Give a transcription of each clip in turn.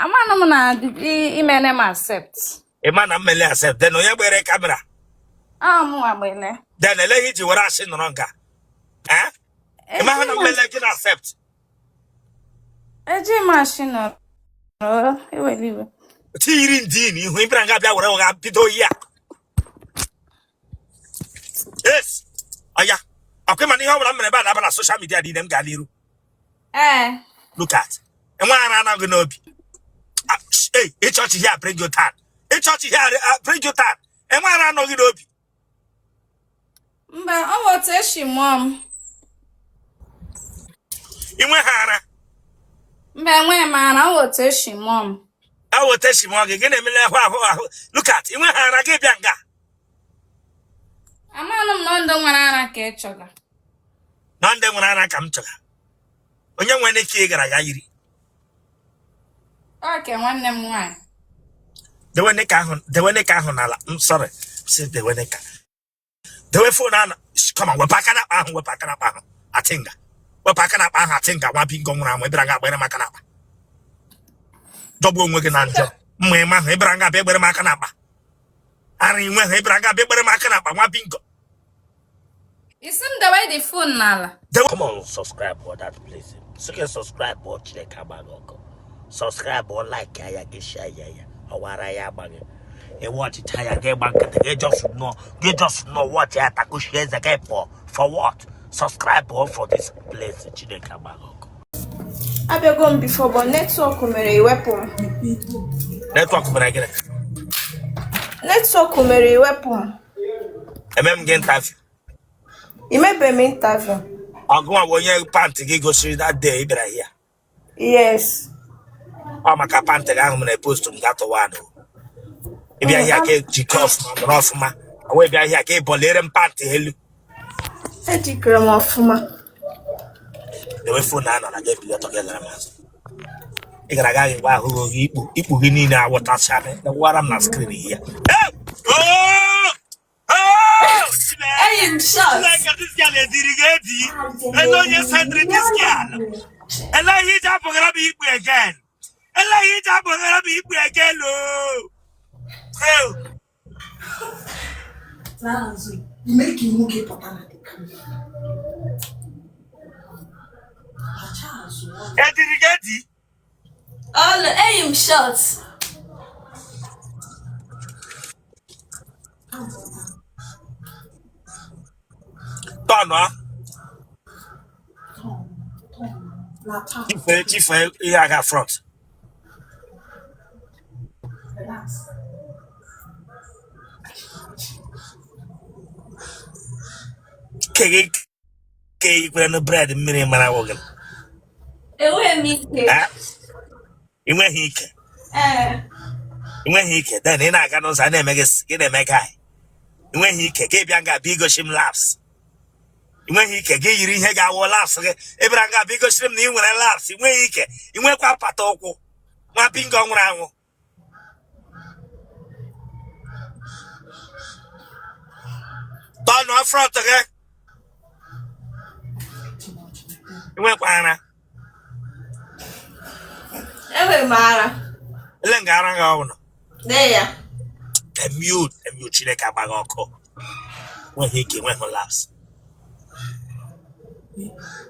Amana na imene ma accept. Imana mmele accept. Then oya gbere camera. Mu agbene. Then elehi ji wara ashi nọrọ nka. Eh? Imana mmele kin accept. Eji machine no. Eweliwe. Ti iri ndi ni ihu ibra nga bia wara wa bido ya. Yes. Aya. Akwema ni ho wala mmele ba na social media di dem ga liru. Look at. Nwa Ara na go no bi. Hey, a church here, bring your time. A church here, bring your time. And why are not going But I want to she mom. In my Hara. But when man, I want to she mom. I will tell you more again. Look at in my Hara, get younger. I'm on London when I get sugar. None when I come to her. When you went a kid, I Okay, one them one. The one they can't, I'm sorry. Said the way they can. The way for now, come on, we're packing up, I think. We're packing up, I think I want to go around with Branga when I'm a canapa. Double working on job. Mamma, Branga, Beber Macanapa. I remember Branga, Beber Macanapa, one bingo. Isn't the way the phone now? Come on, subscribe for that, please. So you can subscribe or check out. Subscribe or like ya get share ya or what I am and watch it higher get back you just know what ya taku shares again for what subscribe or for this place Chineke Magoko. I be gone before but network mere weapon. Network mere Network mere weapon. Get interview. You may be me interview. I'll go on when you panty go see that day here. Yes. Oh, my capante, I'm going to post to Gato. If I hear get Chikoff, Rossma, away by here, get Bolerian panty. I take them off, ma. The way for Nana, I get you together. I got a guy who he need our water channel, the water I'm not screening here. Oh! I am shot. Like this girl is dirigati. I know you said this girl. And I hit up for Rabbi again. And I hit up for Rabbi again. Oh, you make him look at dirigati. All I am shot. Tona. Chief, I got front. Cake when the bread and million man I walk in. You went he then in I got no sign, get a guy. You went he gave younger big shim laughs. When he can get you in here, I will laugh. Ebranga because shim knew when I laugh. You went up patoko. One ping on round. Don't know front again. You went Anna. Every Mara. Lengaranga. There. A mute Chineka Bagoko. When he came when he laughs.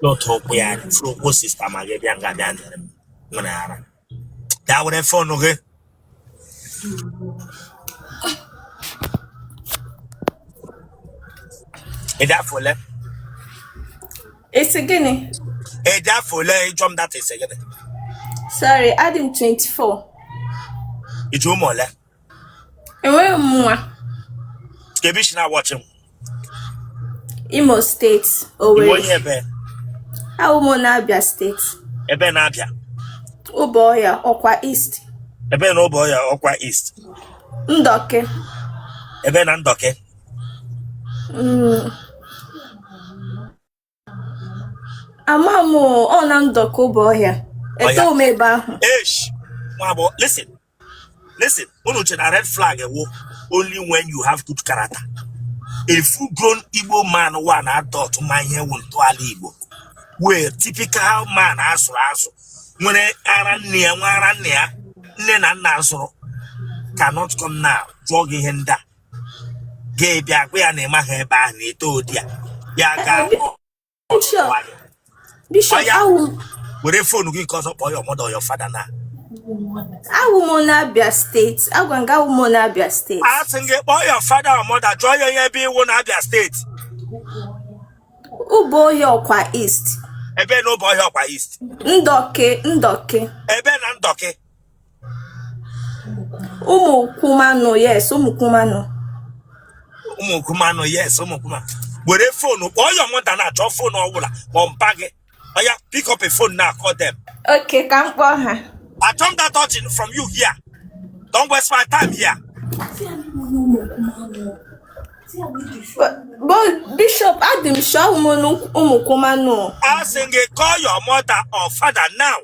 Not hope we had through system again, younger than Nwere Ara. That would have fun, okay? Is that for left? It's a guinea. Is that for left? Jump that is again. Sorry, Adam 24. It's more left. And where more? Skibishna watching. Imo State. Oh, wait. How Abia State? Ebe Abia. Oboya, Okwa East. Ebe no boy Okwa East. Ndoke. Ebe na Ndoke. Amamo ona Ndoke Oboya. Eto meba. Ish. Mabo, listen. Unu chena red flag only when you have good character. A full-grown Igbo man one adult man here won't to Igbo. Where typical man asu. Nwere Ara near. Nena Nasoro cannot come now. Jogging henda. Gay Biagwe and Emma Heba, he told ya. Yaga. Bishop, I will with a phone because of your mother or your father now. Abia State. I will go Abia State. I think about your father or mother, joy your be one Abia State. Ubo Yokwa East. Ebe no boy Yokwa East. Ndoke. Ebe Nandoke. Umukumano, yes, Umukumano. Umukumano, yes, Umukuma. With a phone, all your mother not your phone or wula, or bag. Oh yeah, pick up a phone now, call them. Okay, come for her. I turn that touching from you here. Don't waste my time here. But Bishop, Adam show Umukumano. I sing it, call your mother or father now.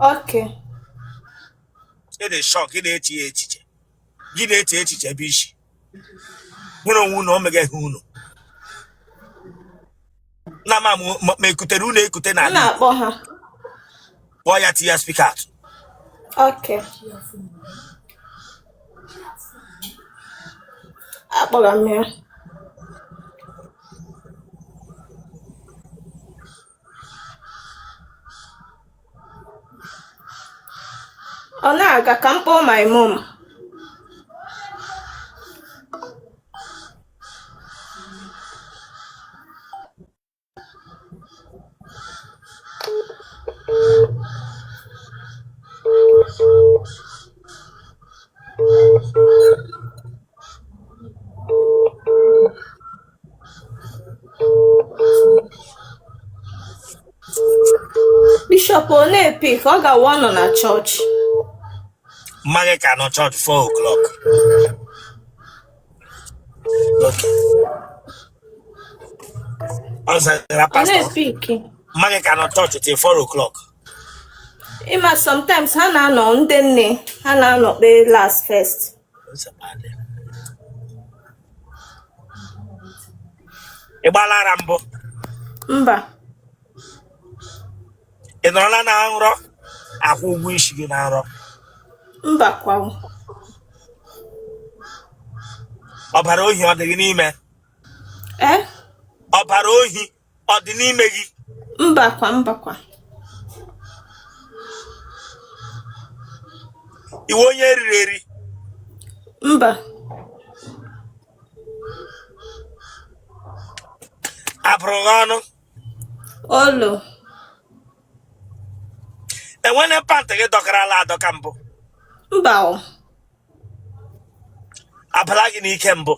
Okay. It is shock in HH. Give it HH bish. Uno mega huno. Nama me kuterune kutena. Na for her. Boy at here speak out. Okay. Akpọrọ m ya. Ọ na-aga ka m kpọọ my mom. Bishop ọ na-epick, ọ ga-awa nọ na church. Mage cannot church 4 o'clock. Okay. Also, Ọ pastor. na-epick. Mage cannot church till 4 o'clock. Ịma sometimes ha na-anọ ndị nne, ha na-anọ kpee last first. Ịgbalara mbụ. Mba. Ị nọrọla na nrọ akwụ ụgwọ isi gị na nrọ. Mba kwa. Ọbara ohi ọ dị gị n'ime? Ọbara ohi ọ dị n'ime gị? Mba kwa. Iwe onye eriri eri? Mba. Abụrụ gị ọnụ? Olo. Enwene pantị gị dọkarala adọka mbụ? Mba o. Abala gị n'ike mbụ?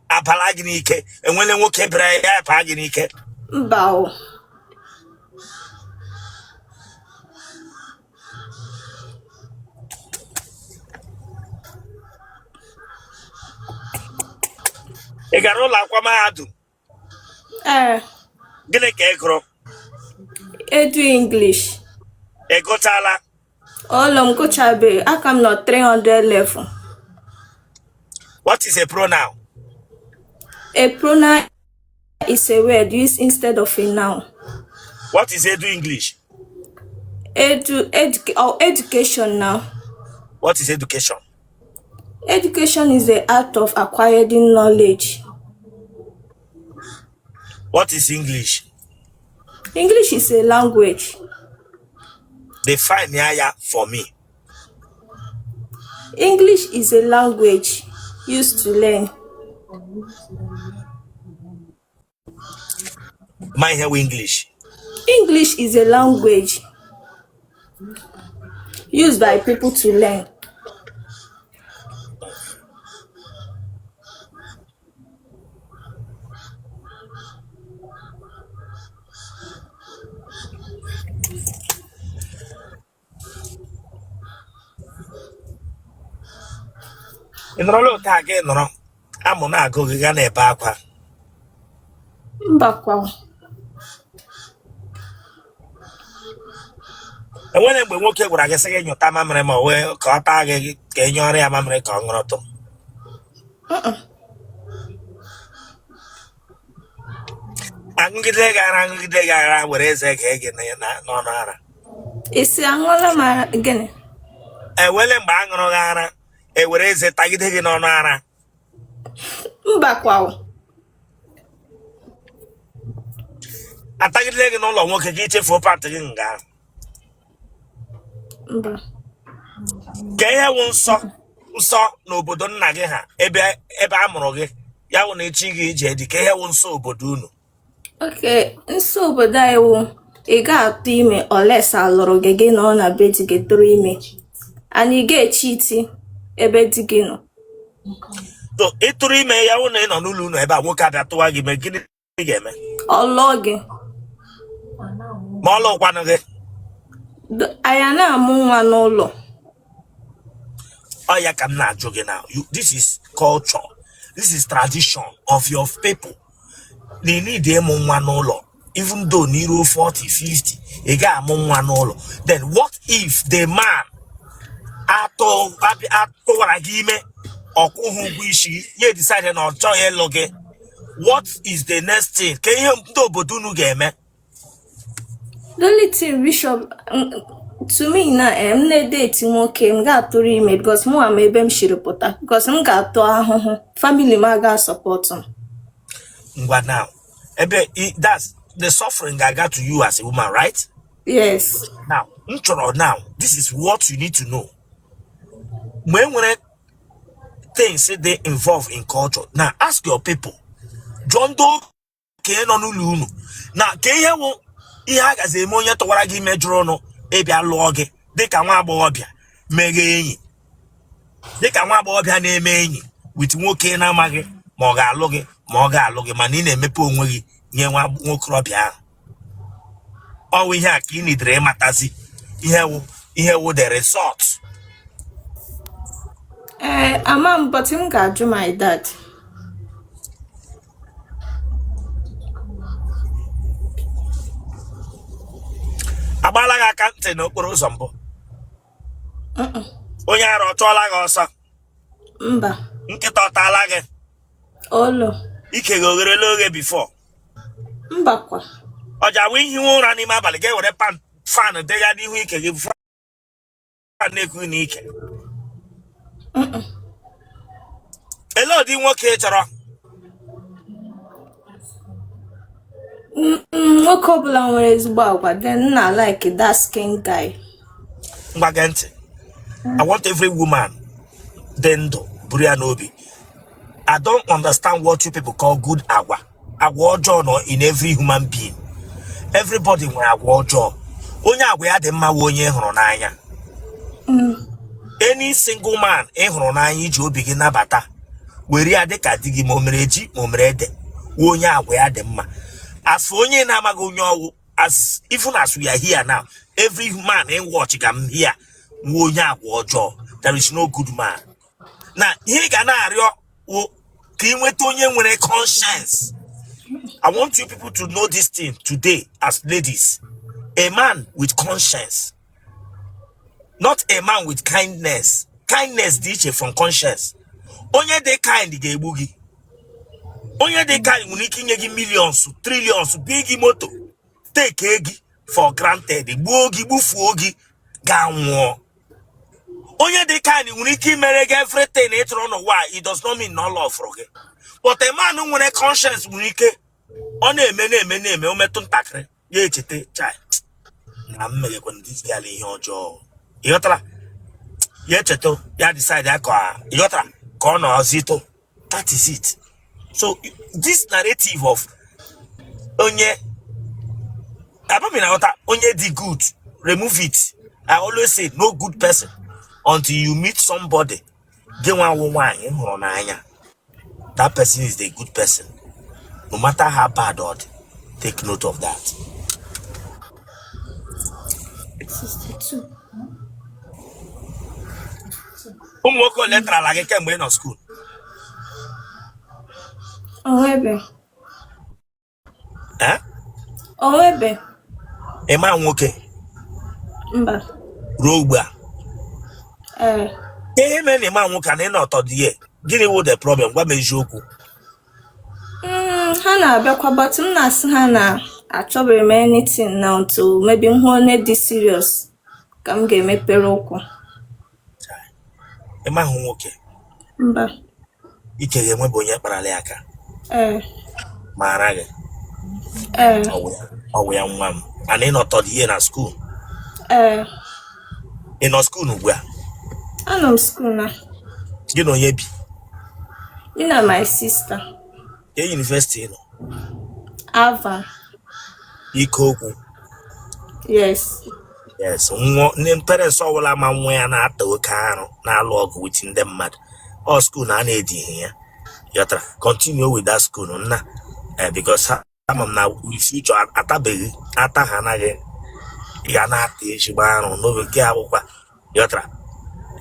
Abala gị n'ike. Enwene nwoke bịara ya apa gị n'ike? Mba o. Ị gara ụlọ akwụkwọ mahadum? Gịnị ka ị gụrụ? Edu English. Ị gụchala? Olo m gụchabe, aka m nọ 300 level. What is a pronoun? A pronoun is a word used instead of a noun. What is Edu English? Education now. What is education? Education is the art of acquiring knowledge. What is English? English is a language. Define Yaya for me. English is a language used to learn. My here English. English is a language used by people to learn. In the road again, no. I'm on a go again a bakwa. Mbakwa. And when we walk here, I guess again your time, I'm away, caught again, can you already have a congroto? I'm going to get where is a cake in the Nara. Isi aṅụla ma gịnị? Ewele mgbe aṅụrụ gị ara, ewere eze tagide gị n'ọnụ ara. Mbakwa. Atagide gị n'ụlọ nwoke gị ichefuo pantị gị nga. Mba. Ka ihe wụ nsọ n'obodo nna gị ha ebe a mụrụ gị, ya wụ na echi gị ije dị ka ihe wụ nsọ obodo unu. Okay, nsọ obodo anyị wụ ị ga-atụ ime oles alụrụ gị nọ na be di gị tụrụ ime. Anyị ga-echi iti ebe di gị nọ. So ịtụrụ ime ya wụ na ị nọ n'ụlọ unu ebe a nwoke abịa tụwa gị, mee gịnị ị ga-eme? Ọ lụọ gị. Ma ọ lụkwanụ gị. Anyị na-amụ nwa n'ụlọ. Oh, yeah, come now, joking now. This is culture. This is tradition of your people. They need them on one olo. Even though Nero 40, 50, they got among one olo. Then what if the man ato waragime or kuhubishi ye decided on joy loge? What is the next thing? Can you do bodunu game? The only thing Bishop to me na na date nwoke m ga-atụrụ ime because mụ am ebe m shiri pụta because m ga-atụ ahụhụ family m ga support m. Ngwa now, that's the suffering I got to you as a woman, right? Yes. Now, this is what you need to know. When things say they involve in culture, now ask your people. John Doe came on Ulu. Now, can you as a monya to what I give Medrono? Ebia loge dịka nwa agbọghọbịa meghe enyi dịka nwa agbọghọbịa na-eme enyi with nwoke na-amaghị ma ọ ga-alụ gị ma ọ ga-alụ gị mana ị na-emepe onwe gị nye nwa nwokorobịa ahụ. Ọ ihe a ka ị nidere ịmatazi ihe wụ the resort. Amam, but m ga-ajụ my dad. Agbala gị aka ntị n'okporo ụzọ mbụ. Onye ara ọ chọọla gị ọsọ. Mba. Nkịta ọ taala gị. Olo. Ike gị ogherela oge before. Mbakwa. Ọ ji awụ ihiwe ụra n'ime abalị ga-ewere fan dega n'ihu ike gị fan na-ekwu n'ike. Ele ụdị nwoke chọrọ? Nwoke ọbụla nwere ezigbo agwa, then na like that skin guy. Ngwa gee ntị. I want every woman dendo buria nobi. I don't understand what you people call good agwa. Agwa ọjọọ no in every human being. Everybody nwere agwa ọjọọ. Onye agwa ya dị mma onye hụrụ n'anya. Any single man hụrụ n'anya iji obi gị nabata. Were ya dịka di gị ma o mere ji ma o mere ede. Onye agwa ya dị mma. As for onye na-amaghị onye ọwụ, as even as we are here now, every man in watch gam here. There is no good man. Now, he gana arịọ ka ị nweta onye nwere conscience. I want you people to know this thing today as ladies. A man with conscience. Not a man with kindness. Kindness different from conscience. Onye dey kind ga-egbu gị. Onye dey kind nwere ike inye gị millions, trillions, big moto. Take gị for granted. Gbuo gị, gbufuo gị, ga nwụọ. Onye dey kind nwere ike imere gị everything it run why it does not mean no love for gị. But a man who nwere conscience nwere ike ọ na-eme o metụ ntakịrị ya echete chai. Na mmegekwa this girl ihe ọjọọ. Ịghọtara? Ya echete ya decide aka ịghọtara ka ọ nọ ọzito. That is it. So this narrative of onye onye dị good, remove it. I always say no good person until you meet somebody. That person is the good person. No matter how bad or take note of that. 62. Umwoko letra lage kemgbe no school. Owebe. Eh? Owebe. Ema nwoke. Mba. Rogba. Ihe mere ema nwoke na ị ọtọ dị ye. Gịnị wo the problem? Gwa m eziokwu. Ha na-abịakwa but m na-asị ha na achọbere m anything now to maybe m hụ onye dị serious ka m ga-emepere ụkwụ. Ịma hụ nwoke Mba. ike ga-enwe bụ onye kparala aka mara gị ọwụ ya nwa m ana ị nọtọ dị ihe na skuul ị nọ skuul ugbu a? Anọ m skuul na. Gị na onye bi? Gị na my sister. Ke yunivesiti nọ? Ava. Ike okwu? Yes. Yes. Ndị parents ọbụla ma nwa ya na-ata oke arụ na-alụ ọgụ with ndị mmadụ ọ skuul na a na-edighị ya yọtara. Continue with that school nna because ama m na future atabeghị ata ha anaghị ị ga na-ata ezigbo arụ n'oge nke akwụkwọ yọtara.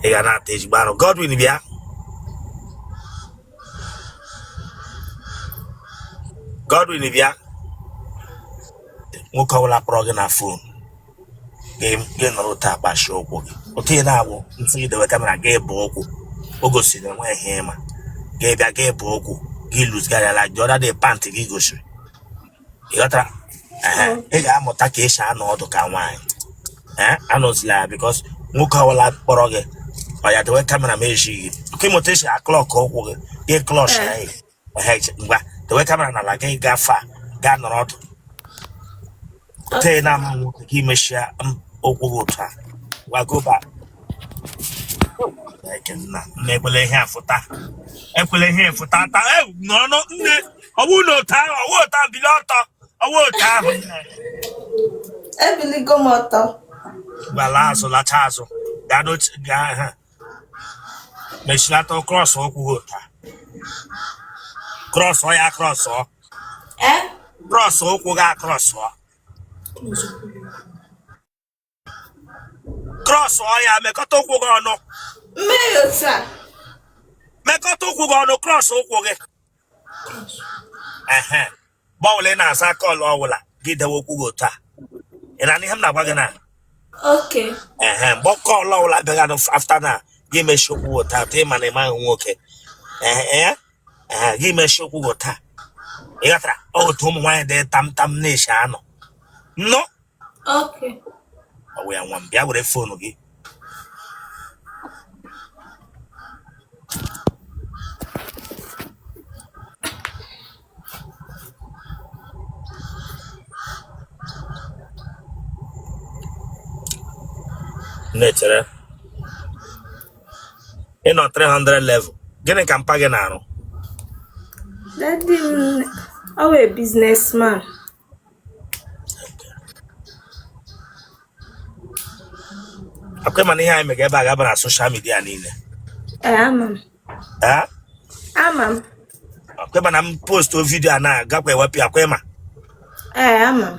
Ị ga na-ata ezigbo arụ. Godwin bịa. Godwin bịa. Nwoke ọbụla kpọrọ gị na fon gị nọrọ taa akpachi ụkwụ gị otu ị na-abụ ntị idewe kamera gị bụ ụkwụ o gosiri enweghị ịma gị bịa gị bụ ụkwụ gị lụzgarịala gị ọda dị pantị gị gosiri ịghọtara. Ị ga-amụta ka esi anọ ọdụ ka nwaanyị anọzila ya bikos nwoke ọbụla kpọrọ gị ọ ya dewe kamera ma ejighị oke ịmụta esi aklọk ụkwụ gị gị klọch ngwa dewe kamera n'ala gị gafe gaa nọrọ ọdụ ote na-ama nwoke gị mechia okwu gị otu a gwagoba na-ekwele ihe afụta ekwele ihe efụta ata nọrọ nne ọwụ na otu ahụ ọwụ otu ahụ bili ọtọ ọwụ otu ahụ Ebiligo m ọtọ. gbala azụ lacha azụ gaa ha mechilata krọs okwu gị otu a krọs ọ ya krọs ọ krọs okwu gị akrọs ọ krọs ọ ya mekọta ụkwụ gị ọnụ Mmiri otu a. mekọta ụkwụ gị ọnụ krọs ụkwụ gị gbanwele na-aza kọlụ ọbụla gị dewe ụkwụ gị otu a ị na ihe m na-agwa gị na Okay. mgbe kọlụ ọbụla bịaga afta na gị mechi ụkwụ gị otu a ị ma na ịmaghị nwoke gị mechi ụkwụ gị otu a ị ghọtara otu ụmụ nwaanyị dị tamtam na-eshi anọ nnọọ. Okay. Ọwụ ya nwa m bịa were fonu gị na-echere ị nọ 300 level gịnị ka mpa gị na-arụ? Daddy m a businessman. Akwe mana ihe anyị mega ebe a gabara social media niile. Ama m. Ama m. Akwe mana m post o video a na-agakwa ewepụ akwe ma. Ama m.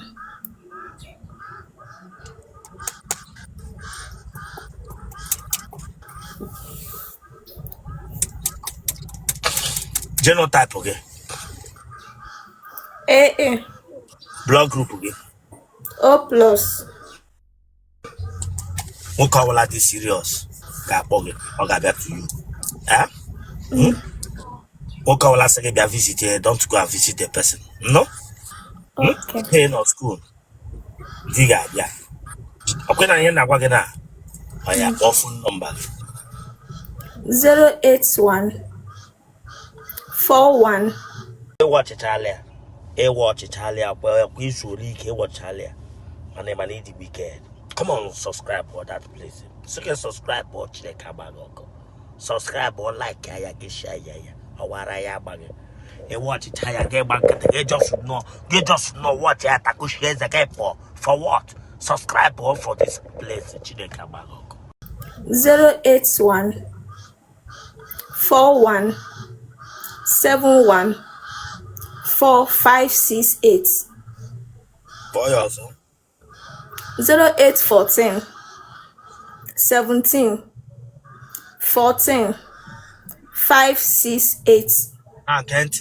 Genotype gị? Blood group gị? O plus. Nwoke ọbụla dị serious ga-akpọ gị ọ ga-abịa to you. Nwoke ọbụla sị gị bịa visit you, don't go and visit the person. No? Okay. Hey, no school. Di ga-abịa. Ọkwe na ihe na-agwa gị na ọ ya kpọọ phone number gị. 081 41 ịwọchịchalịa kwa izu ole ike ịwọchịchalịa mana ịdị wicked. Come on, subscribe for that place. So can subscribe for Chineke Agbago. Subscribe or like ya get share ya. Awara ya bag. E watch it ya get back. They just know what ya taku share the game for what? Subscribe for this place Chineke Agbago. 081 41 71 4568. Boy also. 0814 17 14 568. Kent,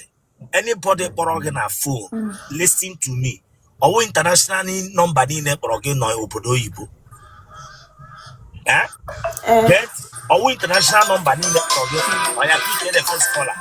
anybody borrowing a phone, listen to me. Our international number in borrowing no obodo oyibo. Our international number in borrowing. I pick the first caller.